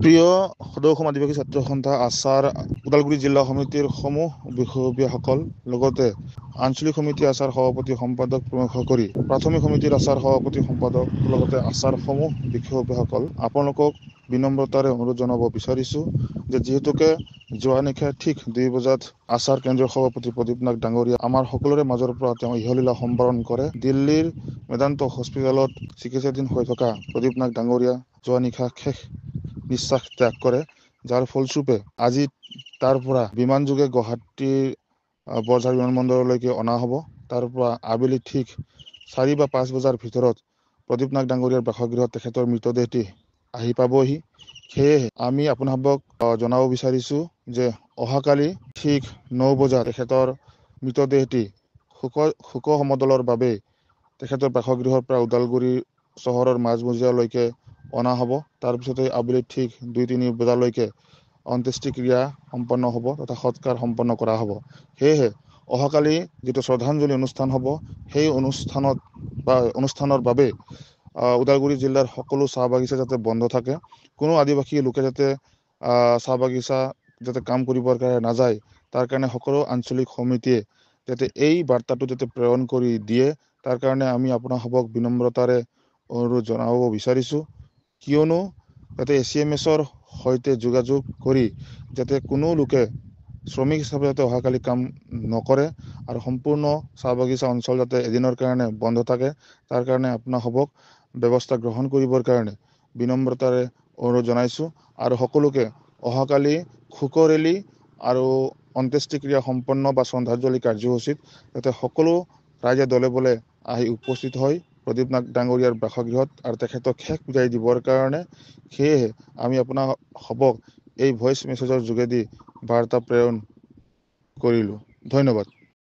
প্ৰিয় সদৌ অসম আদিবাসী ছাত্ৰ সন্থা আচাৰ ওদালগুৰি জিলা সমিতিৰ সমূহ বিষয়ববীয়াসকল লগতে আঞ্চলিক সমিতি আচাৰ সভাপতি সম্পাদক প্ৰমুখ কৰি প্ৰাথমিক সমিতিৰ আচাৰ সভাপতি সম্পাদক লগতে আচাৰ সমূহ বিষয়ববীয়াসকল আপোনালোকক বিনম্ৰতাৰে অনুৰোধ জনাব বিচাৰিছোঁ যে যিহেতুকে যোৱা নিশা ঠিক 2 বজাত আচাৰ কেন্দ্ৰীয় সভাপতি প্ৰদীপ নাগ ডাঙৰীয়া আমাৰ সকলোৰে মাজৰ পৰা তেওঁ ইহলীলা সম্বৰণ কৰে। দিল্লীৰ মেদান্ত হস্পিটেলত চিকিৎসাধীন হৈ থকা প্ৰদীপ নাগ ডাঙৰীয়া যোৱা নিশা শেষ নিশ্বাস ত্যাগ কৰে, যাৰ ফলস্বৰূপে আজি তাৰ পৰা বিমান যোগে গুৱাহাটীৰ বৰঝাৰ বিমানবন্দৰলৈকে অনা হ'ব। তাৰ পৰা আবেলি ঠিক 4 বা 5 বজাৰ ভিতৰত প্ৰদীপ নাগ ডাঙৰীয়াৰ বাসগৃহত তেখেতৰ মৃতদেহটি আহি পাবহি। সেয়েহে আমি আপোনালোকক জনাব বিচাৰিছোঁ যে অহাকালি ঠিক 9 বজাত তেখেতৰ মৃতদেহটি শোক সমদলৰ বাবে তেখেতৰ বাসগৃহৰ পৰা ওদালগুৰি চহৰৰ মাজমজিয়ালৈকে অনা হ'ব। তাৰপিছতে আবেলি ঠিক 2-3 বজালৈকে অন্ত্যেষ্টিক্ৰিয়া সম্পন্ন হ'ব তথা সৎকাৰ সম্পন্ন কৰা হ'ব। সেয়েহে অহাকালি যিটো শ্ৰদ্ধাঞ্জলি অনুষ্ঠান হ'ব, সেই অনুষ্ঠানৰ বাবে ওদালগুৰি জিলাৰ সকলো চাহ বাগিচা যাতে বন্ধ থাকে, কোনো আদিবাসী লোকে যাতে চাহ বাগিচা যাতে কাম কৰিবৰ কাৰণে নাযায়, তাৰ কাৰণে সকলো আঞ্চলিক সমিতিয়ে যাতে এই বাৰ্তাটো যাতে প্ৰেৰণ কৰি দিয়ে, তাৰ কাৰণে আমি আপোনালোকক বিনম্ৰতাৰে অনুৰোধ জনাব বিচাৰিছোঁ। কিয়নো যাতে ACMSৰ সৈতে যোগাযোগ কৰি যাতে কোনো লোকে শ্ৰমিক হিচাপে যাতে অহাকালি কাম নকৰে আৰু সম্পূৰ্ণ চাহ বাগিচা অঞ্চল যাতে এদিনৰ কাৰণে বন্ধ থাকে, তাৰ কাৰণে আপোনালোকক ব্যৱস্থা গ্ৰহণ কৰিবৰ কাৰণে বিনম্ৰতাৰে অনুৰোধ জনাইছোঁ। আৰু সকলোকে অহাকালি শোক ৰেলী আৰু অন্ত্যেষ্টিক্ৰিয়া সম্পন্ন বা শ্ৰদ্ধাঞ্জলি কাৰ্যসূচীত যাতে সকলো ৰাইজে দলে বলে আহি উপস্থিত হয় প্ৰদীপ নাগ ডাঙৰীয়াৰ বাসগৃহত আৰু তেখেতক শেষ বিদায় দিবৰ কাৰণে। সেয়েহে আমি আপোনালোকক এই ভইচ মেছেজৰ যোগেদি বাৰ্তা প্ৰেৰণ কৰিলোঁ। ধন্যবাদ।